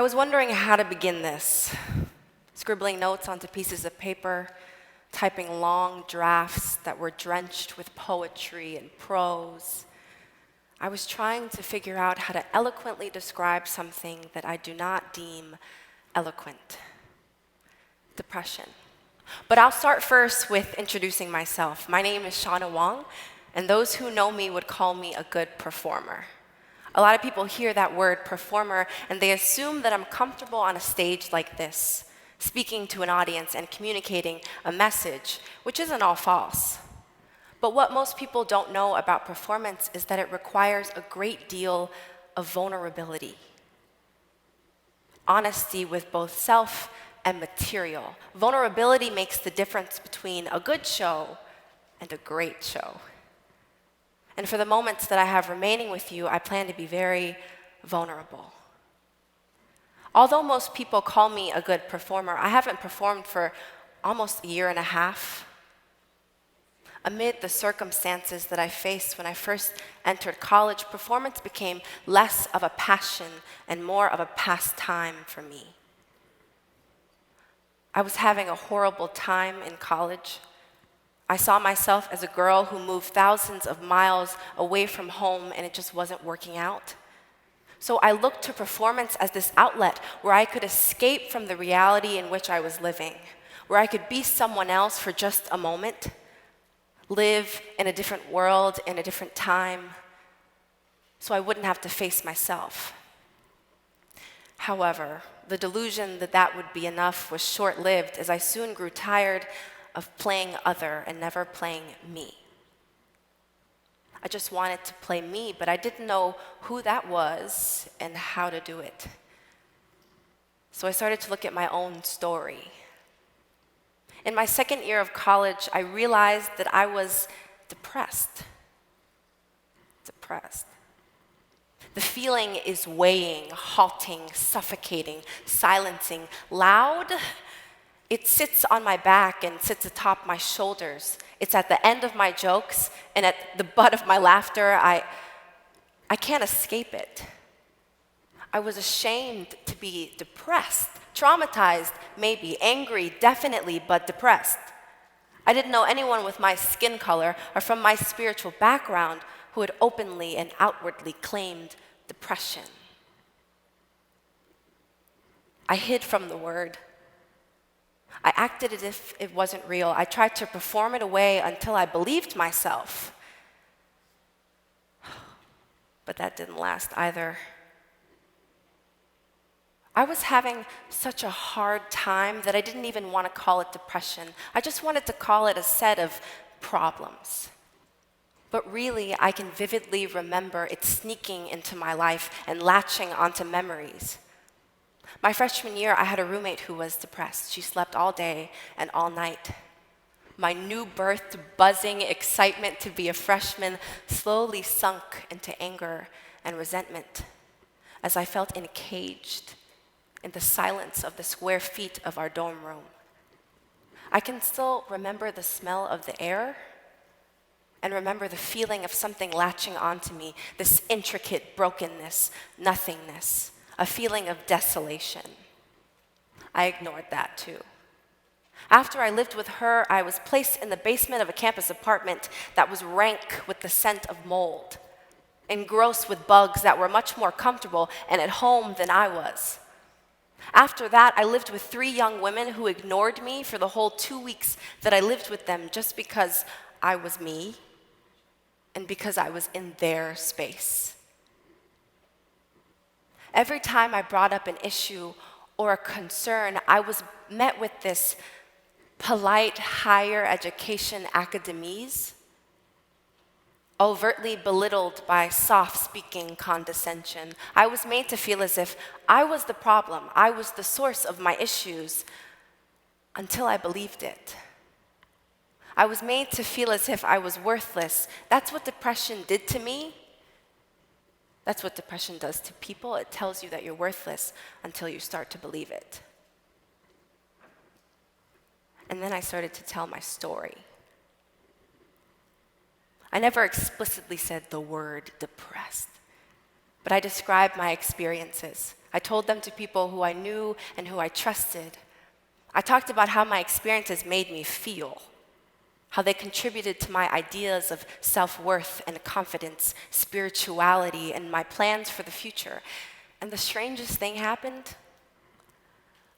was wondering how to begin this, scribbling notes onto pieces of paper, typing long drafts that were drenched with poetry and prose. I was trying to figure out how to eloquently describe something that I do not deem eloquent: depression. But I'll start first with introducing myself. My name is Seanna Wong, and those who know me would call me a good performer. A lot of people hear that word performer, and they assume that I'm comfortable on a stage like this, speaking to an audience and communicating a message, which isn't all false. But what most people don't know about performance is that it requires a great deal of vulnerability, honesty with both self and material. Vulnerability makes the difference between a good show and a great show. And for the moments that I have remaining with you, I plan to be very vulnerable. Although most people call me a good performer, I haven't performed for almost a year and a half. Amid the circumstances that I faced when I first entered college, performance became less of a passion and more of a pastime for me. I was having a horrible time in college. I saw myself as a girl who moved thousands of miles away from home, and it just wasn't working out. So I looked to performance as this outlet where I could escape from the reality in which I was living, where I could be someone else for just a moment, live in a different world, in a different time, so I wouldn't have to face myself. However, the delusion that that would be enough was short-lived, as I soon grew tired of playing other and never playing me. I just wanted to play me, but I didn't know who that was and how to do it. So I started to look at my own story. In my second year of college, I realized that I was depressed. The feeling is weighing, halting, suffocating, silencing, loud. It sits on my back and sits atop my shoulders. It's at the end of my jokes and at the butt of my laughter. I can't escape it. I was ashamed to be depressed, traumatized, maybe, angry, definitely, but depressed. I didn't know anyone with my skin color or from my spiritual background who had openly and outwardly claimed depression. I hid from the word. I acted as if it wasn't real. I tried to perform it away until I believed myself. But that didn't last either. I was having such a hard time that I didn't even want to call it depression. I just wanted to call it a set of problems. But really, I can vividly remember it sneaking into my life and latching onto memories. My freshman year, I had a roommate who was depressed. She slept all day and all night. My new-birthed, buzzing excitement to be a freshman slowly sunk into anger and resentment as I felt encaged in the silence of the square feet of our dorm room. I can still remember the smell of the air and remember the feeling of something latching onto me, this intricate brokenness, nothingness, a feeling of desolation. I ignored that too. After I lived with her, I was placed in the basement of a campus apartment that was rank with the scent of mold, engrossed with bugs that were much more comfortable and at home than I was. After that, I lived with 3 young women who ignored me for the whole 2 weeks that I lived with them just because I was me and because I was in their space. Every time I brought up an issue or a concern, I was met with this polite higher education academies, overtly belittled by soft-speaking condescension. I was made to feel as if I was the problem, I was the source of my issues, until I believed it. I was made to feel as if I was worthless. That's what depression did to me. That's what depression does to people. It tells you that you're worthless until you start to believe it. And then I started to tell my story. I never explicitly said the word depressed, but I described my experiences. I told them to people who I knew and who I trusted. I talked about how my experiences made me feel, how they contributed to my ideas of self-worth and confidence, spirituality, and my plans for the future. And the strangest thing happened.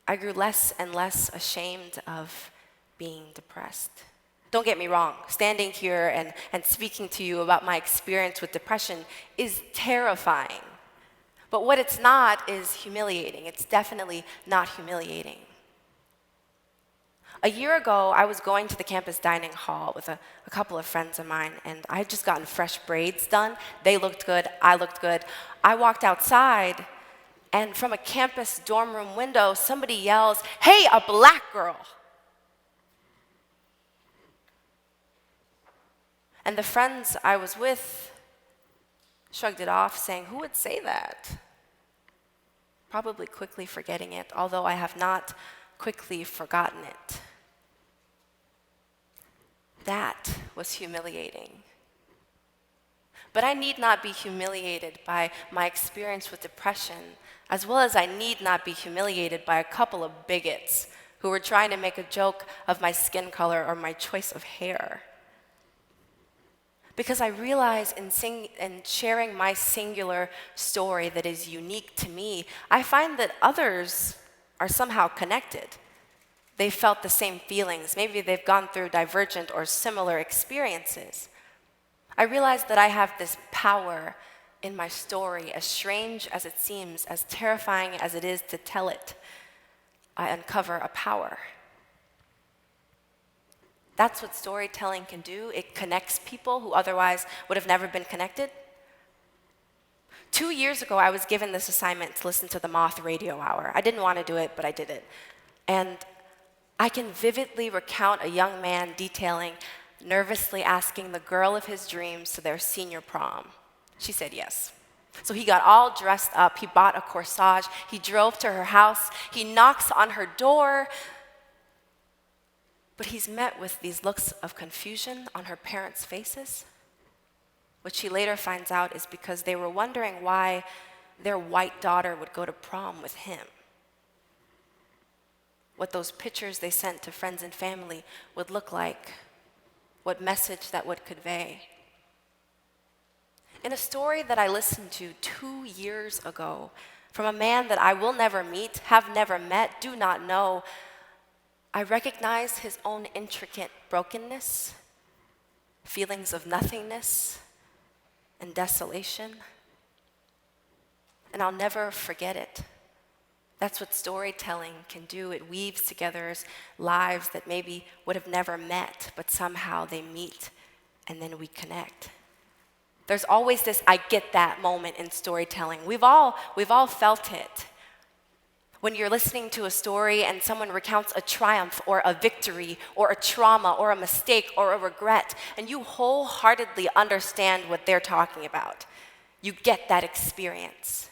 I grew less and less ashamed of being depressed. Don't get me wrong, standing here and speaking to you about my experience with depression is terrifying. But what it's not is humiliating. It's definitely not humiliating. A year ago, I was going to the campus dining hall with a couple of friends of mine, and I had just gotten fresh braids done. They looked good, I looked good. I walked outside, and from a campus dorm room window, somebody yells, "Hey, a black girl!" And the friends I was with shrugged it off, saying, "Who would say that?" Probably quickly forgetting it, although I have not quickly forgotten it. That was humiliating. But I need not be humiliated by my experience with depression, as well as I need not be humiliated by a couple of bigots who were trying to make a joke of my skin color or my choice of hair. Because I realize in sharing my singular story that is unique to me, I find that others are somehow connected. They felt the same feelings. Maybe they've gone through divergent or similar experiences. I realize that I have this power in my story, as strange as it seems, as terrifying as it is to tell it. I uncover a power. That's what storytelling can do. It connects people who otherwise would have never been connected. 2 years ago, I was given this assignment to listen to the Moth Radio Hour. I didn't want to do it, but I did it. And I can vividly recount a young man detailing, nervously asking the girl of his dreams to their senior prom. She said yes. So he got all dressed up, he bought a corsage, he drove to her house, he knocks on her door, but he's met with these looks of confusion on her parents' faces, which he later finds out is because they were wondering why their white daughter would go to prom with him. What those pictures they sent to friends and family would look like, what message that would convey. In a story that I listened to 2 years ago from a man that I will never meet, have never met, do not know, I recognized his own intricate brokenness, feelings of nothingness and desolation, and I'll never forget it. That's what storytelling can do. It weaves together lives that maybe would have never met, but somehow they meet and then we connect. There's always this "I get that" moment in storytelling. We've all felt it. When you're listening to a story and someone recounts a triumph or a victory or a trauma or a mistake or a regret, and you wholeheartedly understand what they're talking about. You get that experience.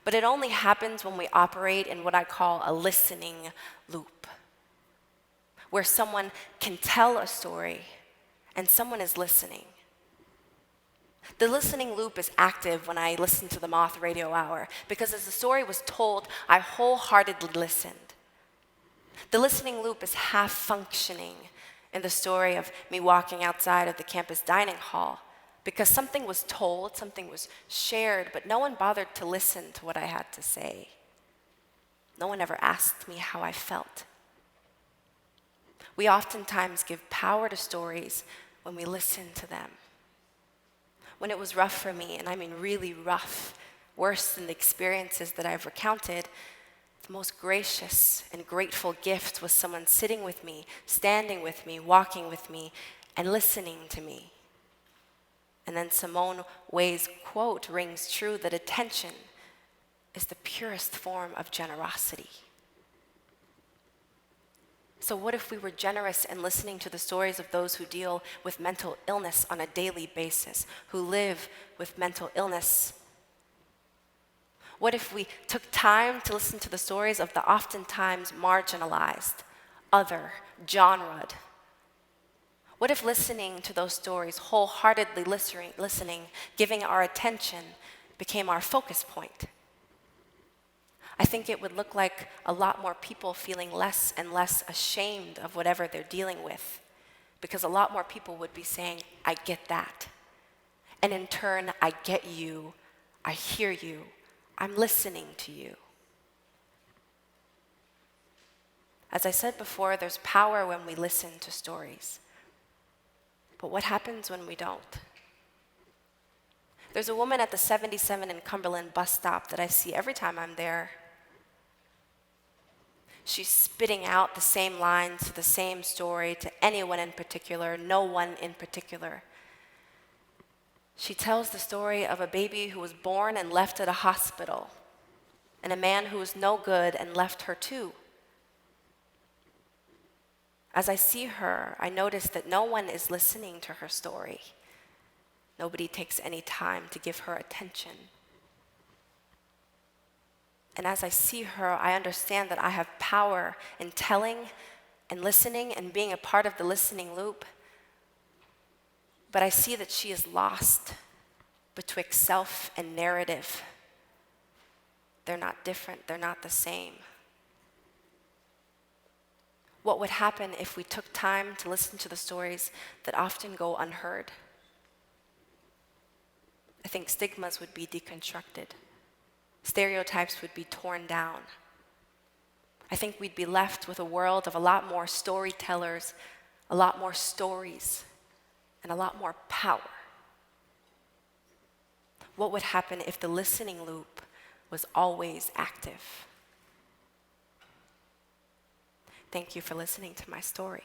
But it only happens when we operate in what I call a listening loop, where someone can tell a story and someone is listening. The listening loop is active when I listen to the Moth Radio Hour, because as the story was told, I wholeheartedly listened. The listening loop is half functioning in the story of me walking outside of the campus dining hall, because something was told, something was shared, but no one bothered to listen to what I had to say. No one ever asked me how I felt. We oftentimes give power to stories when we listen to them. When it was rough for me, and I mean really rough, worse than the experiences that I've recounted, the most gracious and grateful gift was someone sitting with me, standing with me, walking with me, and listening to me. And then Simone Weil's quote rings true that attention is the purest form of generosity. So what if we were generous in listening to the stories of those who deal with mental illness on a daily basis, who live with mental illness? What if we took time to listen to the stories of the oftentimes marginalized, other, genred? What if listening to those stories, wholeheartedly listening, giving our attention, became our focus point? I think it would look like a lot more people feeling less and less ashamed of whatever they're dealing with, because a lot more people would be saying, I get that. And in turn, I get you, I hear you, I'm listening to you. As I said before, there's power when we listen to stories. But what happens when we don't? There's a woman at the 77 in Cumberland bus stop that I see every time I'm there. She's spitting out the same lines, the same story to anyone in particular, no one in particular. She tells the story of a baby who was born and left at a hospital, and a man who was no good and left her too. As I see her, I notice that no one is listening to her story. Nobody takes any time to give her attention. And as I see her, I understand that I have power in telling and listening and being a part of the listening loop. But I see that she is lost betwixt self and narrative. They're not different, they're not the same. What would happen if we took time to listen to the stories that often go unheard? I think stigmas would be deconstructed. Stereotypes would be torn down. I think we'd be left with a world of a lot more storytellers, a lot more stories, and a lot more power. What would happen if the listening loop was always active? Thank you for listening to my story.